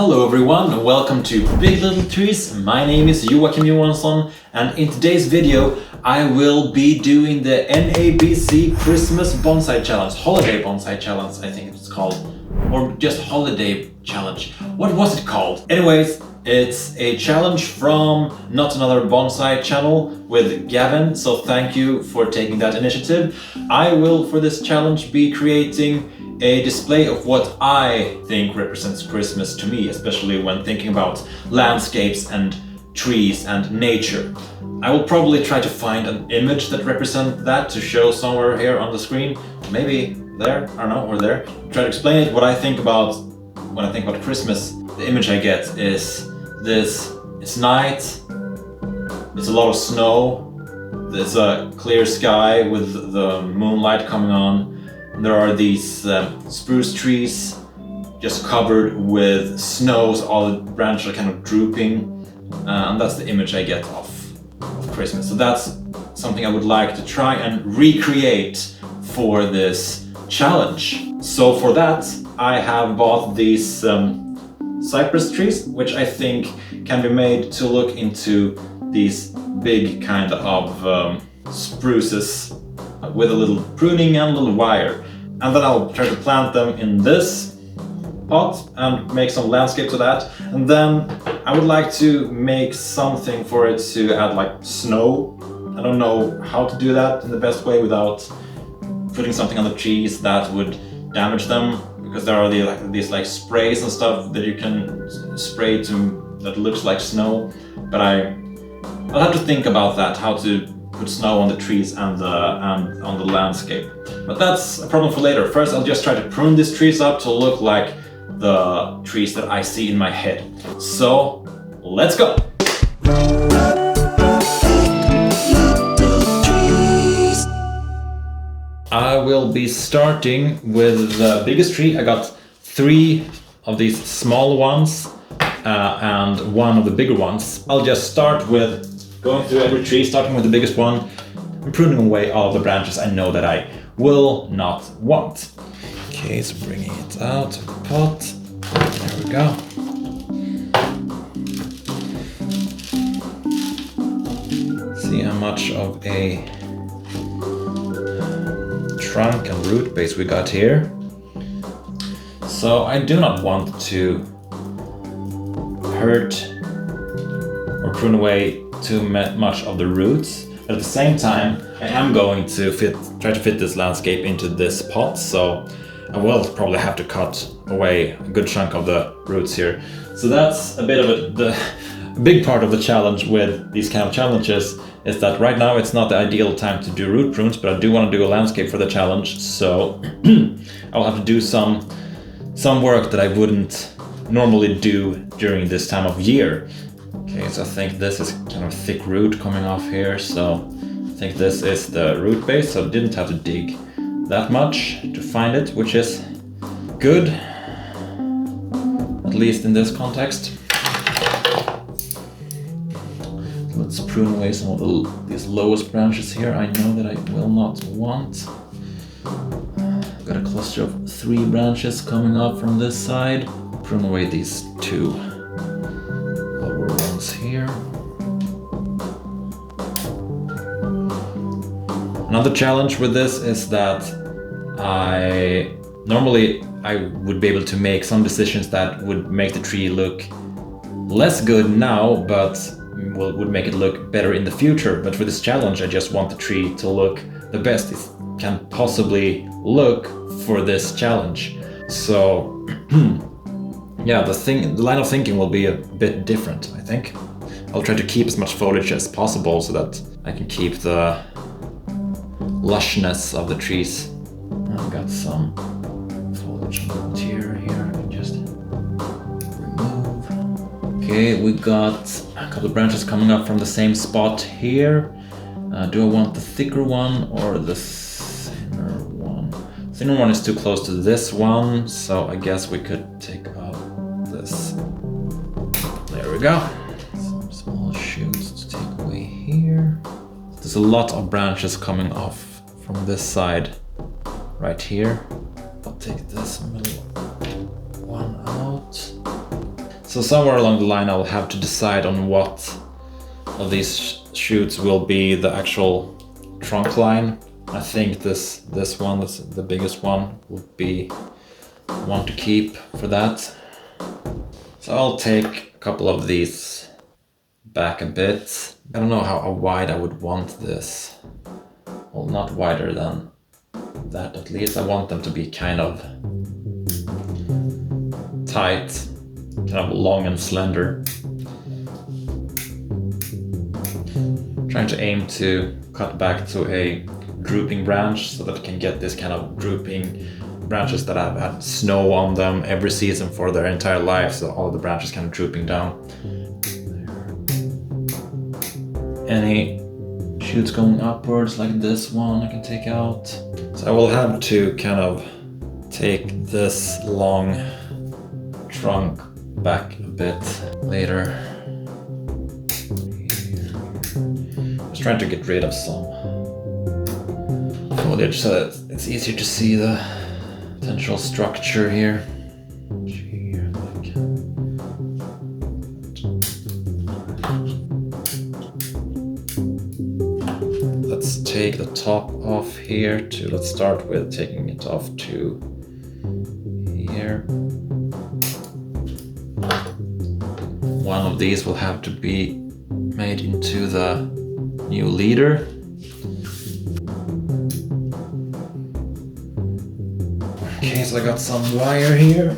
Hello everyone, welcome to Big Little Trees. My name is Joachim Johansson, and in today's video I will be doing the NABC Christmas Bonsai Challenge, Holiday Bonsai Challenge I think it's called, or just Holiday Challenge. What was it called? Anyways, it's a challenge from Not Another Bonsai channel with Gavin, so thank you for taking that initiative. I will, for this challenge, be creating a display of what I think represents Christmas to me, especially when thinking about landscapes and trees and nature. I will probably try to find an image that represents that to show somewhere here on the screen. Maybe there, I don't know, or there. Try to explain it, what I think about when I think about Christmas. The image I get is this: it's night, it's a lot of snow, there's a clear sky with the moonlight coming on. There are these spruce trees just covered with snow, so all the branches are kind of drooping, and that's the image I get of Christmas. So that's something I would like to try and recreate for this challenge. So for that I have bought these cypress trees, which I think can be made to look into these big kind of spruces with a little pruning and a little wire. And then I'll try to plant them in this pot and make some landscape to that. And then I would like to make something for it to add like snow. I don't know how to do that in the best way without putting something on the trees that would damage them, because there are these sprays and stuff that you can spray to that looks like snow. But I'll have to think about that, how to put snow on the trees and on the landscape. But that's a problem for later. First I'll just try to prune these trees up to look like the trees that I see in my head. So let's go! I will be starting with the biggest tree. I got 3 of these small ones and 1 of the bigger ones. I'll just start with going through every tree, starting with the biggest one, and pruning away all the branches I know that I will not want. Okay, so bringing it out of the pot. There we go. See how much of a trunk and root base we got here. So I do not want to hurt or prune away too much of the roots. But at the same time, I am going to try to fit this landscape into this pot, so I will probably have to cut away a good chunk of the roots here. So that's a bit of the big part of the challenge with these kind of challenges, is that right now it's not the ideal time to do root prunes, but I do want to do a landscape for the challenge, so I'll have to do some work that I wouldn't normally do during this time of year. Okay, so I think this is kind of thick root coming off here, so I think this is the root base, so I didn't have to dig that much to find it, which is good, at least in this context. Let's prune away some of these lowest branches here I know that I will not want. I've got a cluster of 3 branches coming up from this side. Prune away these 2 lower ones here. Another challenge with this is that normally I would be able to make some decisions that would make the tree look less good now, but would make it look better in the future. But for this challenge I just want the tree to look the best it can possibly look for this challenge. So yeah, the line of thinking will be a bit different, I think. I'll try to keep as much foliage as possible so that I can keep the lushness of the trees. I've got some foliage on the material here I can just remove. Okay, we got a couple of branches coming up from the same spot here. Do I want the thicker one or the thinner one? The thinner one is too close to this one, so I guess we could take out this. There we go. Some small shoots to take away here. There's a lot of branches coming off from this side right here. I'll take this middle one out. So somewhere along the line I'll have to decide on what of these shoots will be the actual trunk line. I think this one, the biggest one, would be one to keep for that. So I'll take a couple of these back a bit. I don't know how wide I would want this. Well, not wider than that at least. I want them to be kind of tight, kind of long and slender. Trying to aim to cut back to a drooping branch so that I can get this kind of drooping branches that have had snow on them every season for their entire life, so all of the branches kind of drooping down. Any shoots going upwards like this one I can take out. So I will have to kind of take this long trunk back a bit later. Just trying to get rid of some foliage so that it's easier to see the potential structure here. Let's take the top off here to, let's start with taking it off to here. One of these will have to be made into the new leader. Okay, so I got some wire here.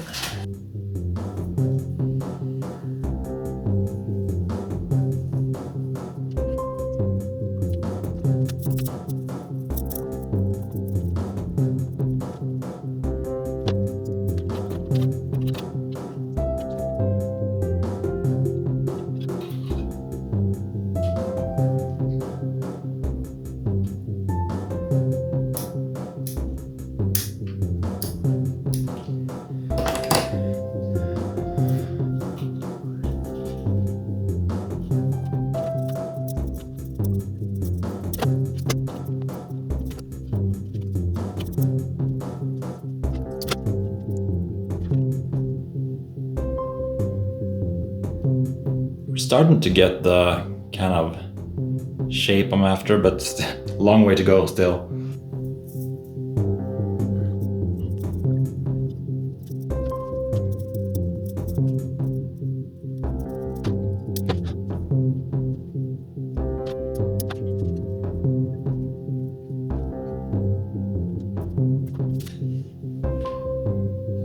We're starting to get the kind of shape I'm after, but long way to go still.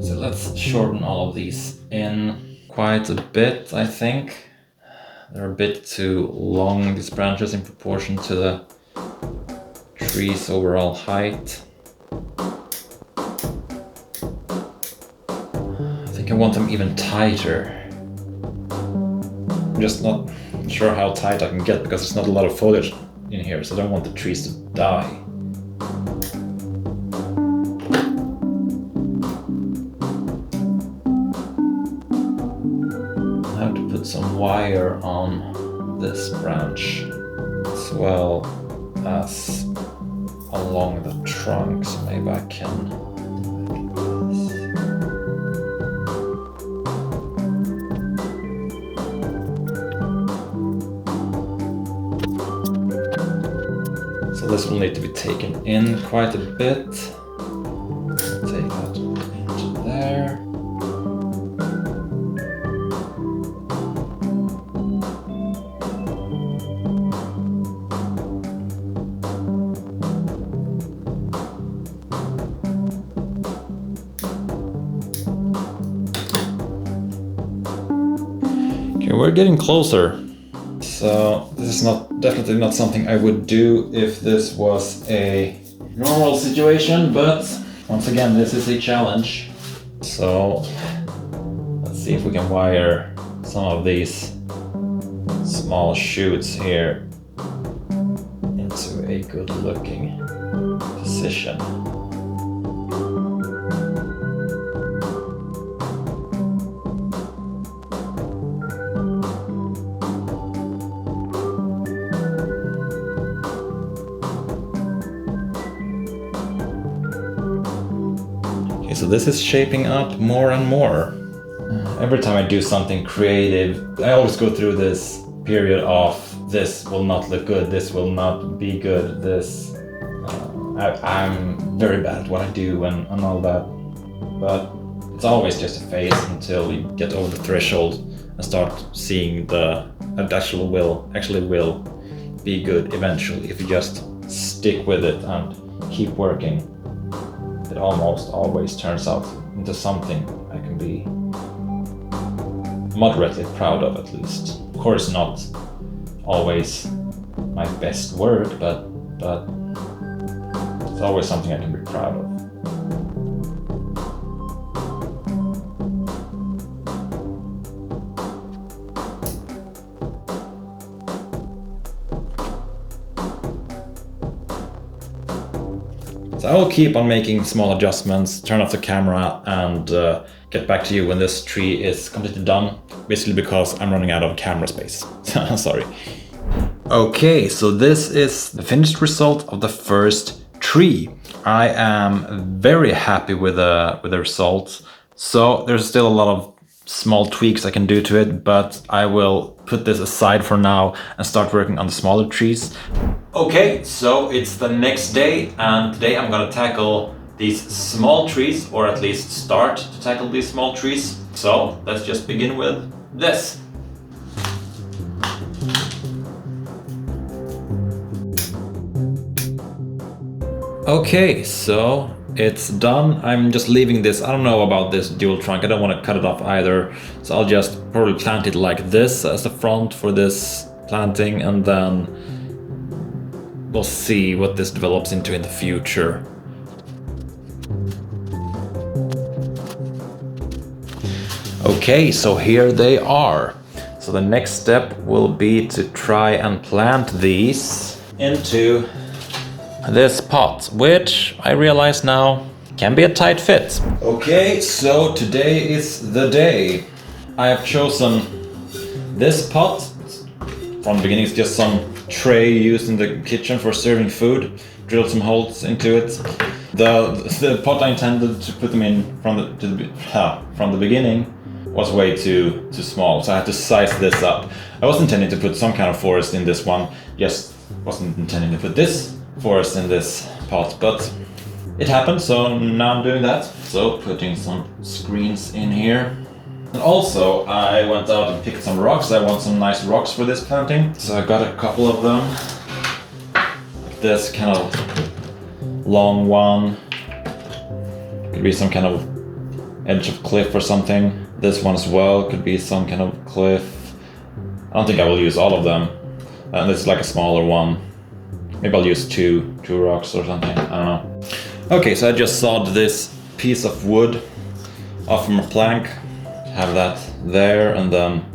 So let's shorten all of these in quite a bit, I think. They're a bit too long, these branches, in proportion to the tree's overall height. I think I want them even tighter. I'm just not sure how tight I can get because there's not a lot of foliage in here, so I don't want the trees to die. I have to put some wire on this branch as well as along the trunk, so maybe I can so this will need to be taken in quite a bit. Take that into there. Okay, we're getting closer. So this is definitely not something I would do if this was a normal situation, but once again, this is a challenge. So let's see if we can wire some of these small shoots here into a good looking position. So this is shaping up more and more. Every time I do something creative, I always go through this period of this will not look good, this will not be good, this I'm very bad at what I do and all that, but it's always just a phase until you get over the threshold and start seeing the it actually will be good eventually if you just stick with it and keep working. It almost always turns out into something I can be moderately proud of, at least. Of course, not always my best work, but it's always something I can be proud of. So I will keep on making small adjustments, turn off the camera, and get back to you when this tree is completely done. Basically because I'm running out of camera space. Sorry. Okay, so this is the finished result of the first tree. I am very happy with the result. So there's still a lot of small tweaks I can do to it, but I will put this aside for now and start working on the smaller trees. Okay, so it's the next day, and today I'm gonna tackle these small trees, or at least start to tackle these small trees. So let's just begin with this. Okay, so it's done. I'm just leaving this. I don't know about this dual trunk. I don't want to cut it off either. So I'll just probably plant it like this as the front for this planting, and then we'll see what this develops into in the future. Okay, so here they are. So the next step will be to try and plant these into this pot, which I realize now can be a tight fit. Okay, so today is the day. I have chosen this pot. From the beginning, it's just some tray used in the kitchen for serving food. Drilled some holes into it. The pot I intended to put them in from the beginning was way too small, so I had to size this up. I was intending to put some kind of forest in this one, just wasn't intending to put this forest in this pot, but it happened, so now I'm doing that. So putting some screens in here. And also I went out and picked some rocks. I want some nice rocks for this planting, so I got a couple of them. Like this kind of long one. Could be some kind of edge of cliff or something. This one as well could be some kind of cliff. I don't think I will use all of them. And this is like a smaller one. Maybe I'll use two rocks or something, I don't know. Okay, so I just sawed this piece of wood off from a plank. Have that there, and then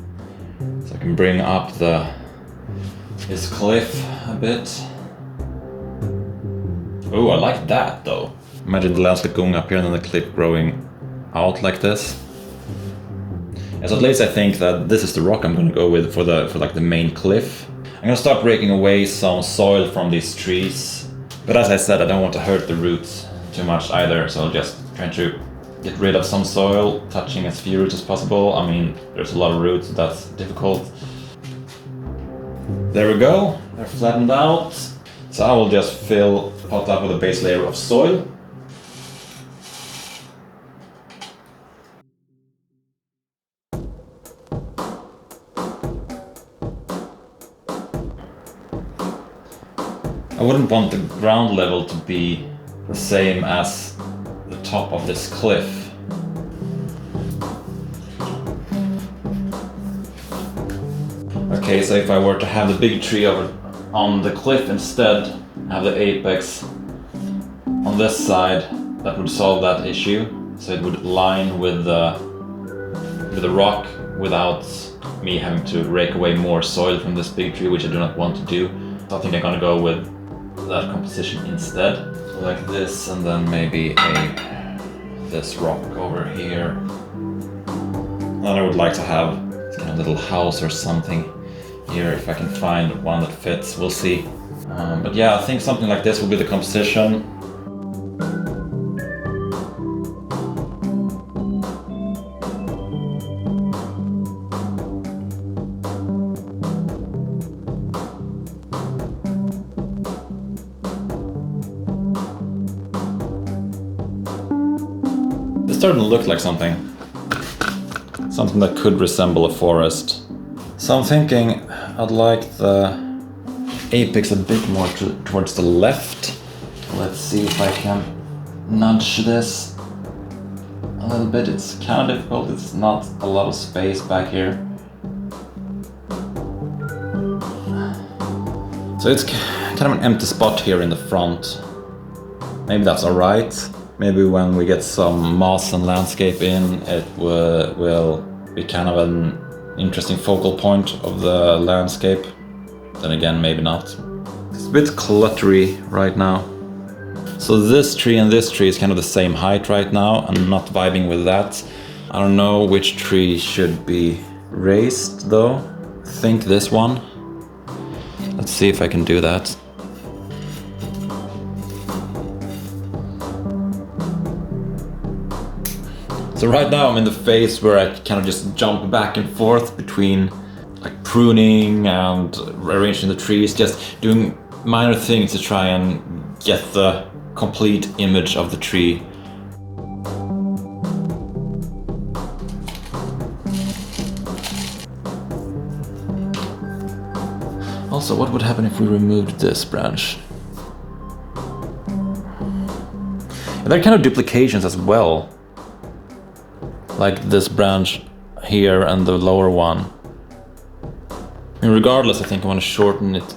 so I can bring up this cliff a bit. Oh, I like that though. Imagine the landscape going up here and then the cliff growing out like this. Yeah, so at least I think that this is the rock I'm gonna go with for like the main cliff. I'm gonna start breaking away some soil from these trees, but as I said, I don't want to hurt the roots too much either, so I'll just try to get rid of some soil, touching as few roots as possible. I mean, there's a lot of roots, so that's difficult. There we go, they're flattened out. So I will just fill the pot up with a base layer of soil. I wouldn't want the ground level to be the same as the top of this cliff. Okay, so if I were to have the big tree over on the cliff instead, have the apex on this side, that would solve that issue. So it would line with the rock without me having to rake away more soil from this big tree, which I do not want to do. So I think I'm gonna go with that composition instead. So like this, and then maybe this rock over here. Then I would like to have this kind of little house or something here, if I can find one that fits, we'll see. But yeah, I think something like this will be the composition. starting to look like something. Something that could resemble a forest. So I'm thinking I'd like the apex a bit more towards the left. Let's see if I can nudge this a little bit. It's kind of difficult, it's not a lot of space back here. So it's kind of an empty spot here in the front. Maybe that's alright. Maybe when we get some moss and landscape in, it will be kind of an interesting focal point of the landscape. Then again, maybe not. It's a bit cluttery right now. So this tree and this tree is kind of the same height right now. I'm not vibing with that. I don't know which tree should be raised though. I think this one. Let's see if I can do that. So right now I'm in the phase where I kind of just jump back and forth between like pruning and arranging the trees, just doing minor things to try and get the complete image of the tree. Also, what would happen if we removed this branch? And there are kind of duplications as well. Like this branch here and the lower one. I mean, regardless, I think I want to shorten it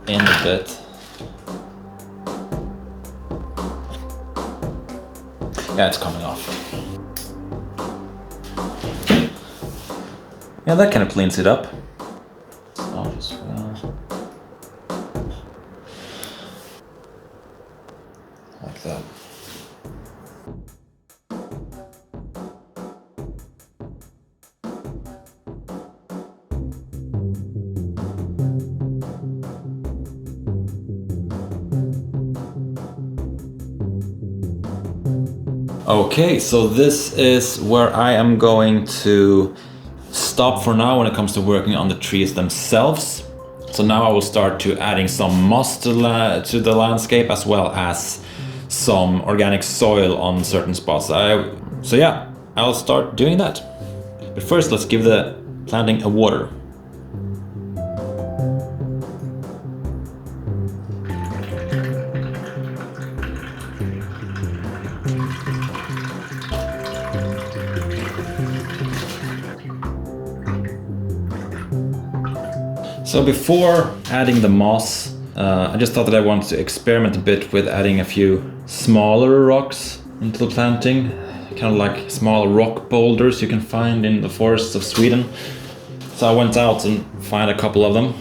in a bit. Yeah, it's coming off. Yeah, that kind of cleans it up. Off as well. Like that. Okay, so this is where I am going to stop for now when it comes to working on the trees themselves. So now I will start to adding some moss to the landscape as well as some organic soil on certain spots. So yeah, I'll start doing that. But first let's give the planting a water. So before adding the moss, I just thought that I wanted to experiment a bit with adding a few smaller rocks into the planting, kind of like small rock boulders you can find in the forests of Sweden. So I went out and found a couple of them.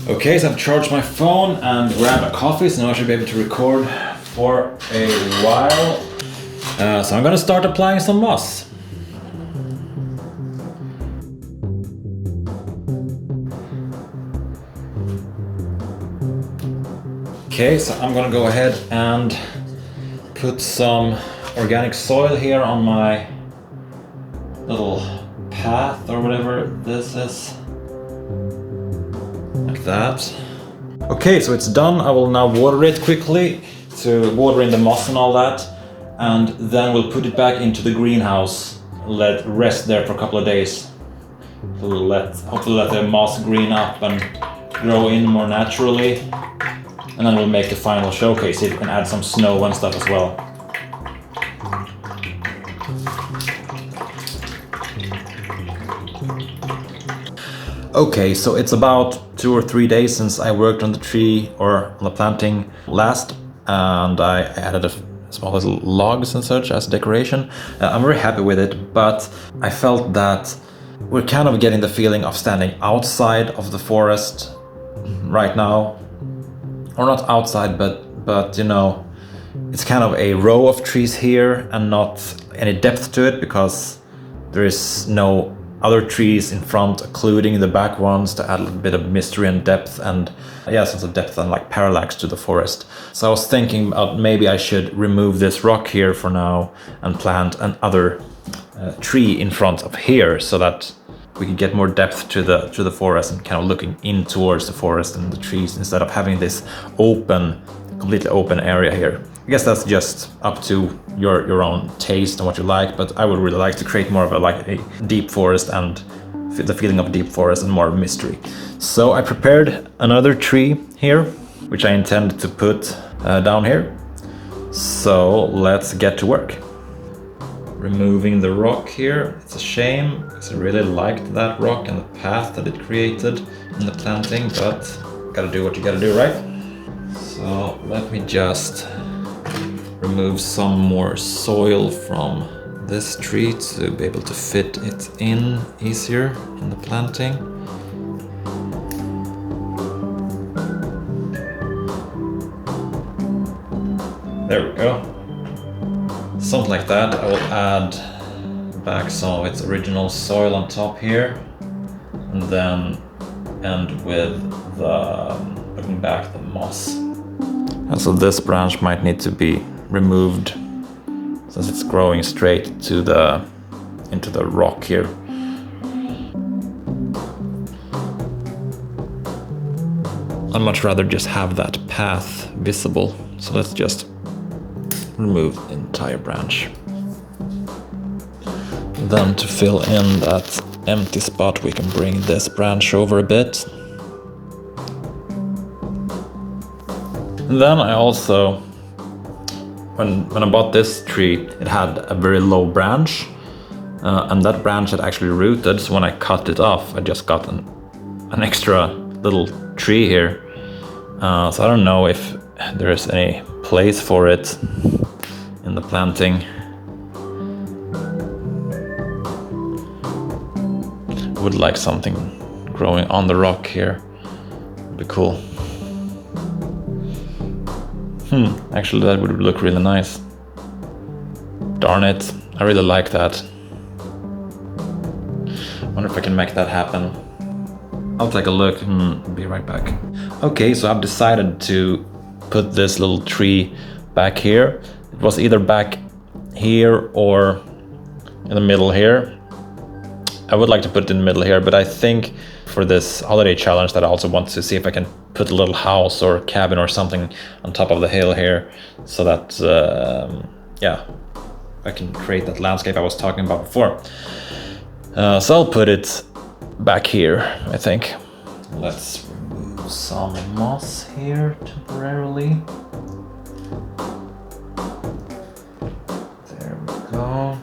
Okay, so I've charged my phone and grabbed a coffee, so now I should be able to record for a while. So I'm gonna start applying some moss. Okay, so I'm gonna go ahead and put some organic soil here on my little path or whatever this is. Like that. Okay, so it's done. I will now water it quickly to water in the moss and all that. And then we'll put it back into the greenhouse. Let it rest there for a couple of days. Hopefully let the moss green up and grow in more naturally. And then we'll make the final showcase, see if we can add some snow and stuff as well. Okay, so it's about 2 or 3 days since I worked on the tree or on the planting last, and I added a small little logs and such as decoration. I'm very happy with it, but I felt that we're kind of getting the feeling of standing outside of the forest right now. Or not outside, but you know, it's kind of a row of trees here and not any depth to it because there is no other trees in front, including the back ones, to add a little bit of mystery and depth and sense of depth and like parallax to the forest. So I was thinking about maybe I should remove this rock here for now and plant another tree in front of here so that we can get more depth to the forest and kind of looking in towards the forest and the trees instead of having this open, completely open area here. I guess that's just up to your own taste and what you like, but I would really like to create more of a deep forest and the feeling of deep forest and more mystery. So I prepared another tree here, which I intend to put down here. So let's get to work. Removing the rock here. It's a shame because I really liked that rock and the path that it created in the planting, but gotta do what you gotta do, right? So let me just remove some more soil from this tree to be able to fit it in easier in the planting. There we go. Something like that. I will add back some of its original soil on top here, and then end with putting back the moss. And so this branch might need to be removed since it's growing straight to into the rock here. I'd much rather just have that path visible, so let's just remove the entire branch. Then to fill in that empty spot, we can bring this branch over a bit. And then I also, when I bought this tree, it had a very low branch, and that branch had actually rooted, so when I cut it off, I just got an extra little tree here. So I don't know if there is any place for it in the planting. I would like something growing on the rock here. Would be cool. Actually that would look really nice. Darn it, I really like that. Wonder if I can make that happen. I'll take a look and be right back. Okay, so I've decided to put this little tree back here. It was either back here or in the middle here. I would like to put it in the middle here, but I think for this holiday challenge that I also want to see if I can put a little house or cabin or something on top of the hill here, so that yeah, I can create that landscape I was talking about before. So I'll put it back here, I think. Let's remove some moss here temporarily. There we go.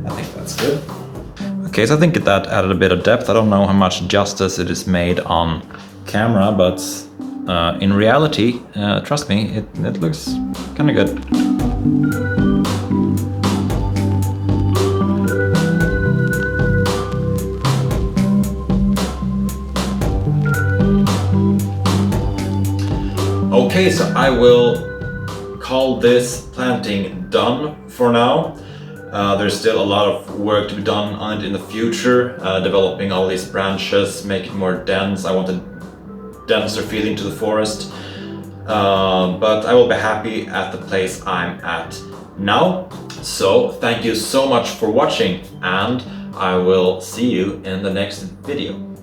I think that's good. Okay, so I think that added a bit of depth. I don't know how much justice it is made on camera, but in reality, trust me, it looks kind of good. Okay, so I will call this planting done for now. There's still a lot of work to be done on it in the future, developing all these branches, make it more dense. I want a denser feeling to the forest, but I will be happy at the place I'm at now. So thank you so much for watching, and I will see you in the next video.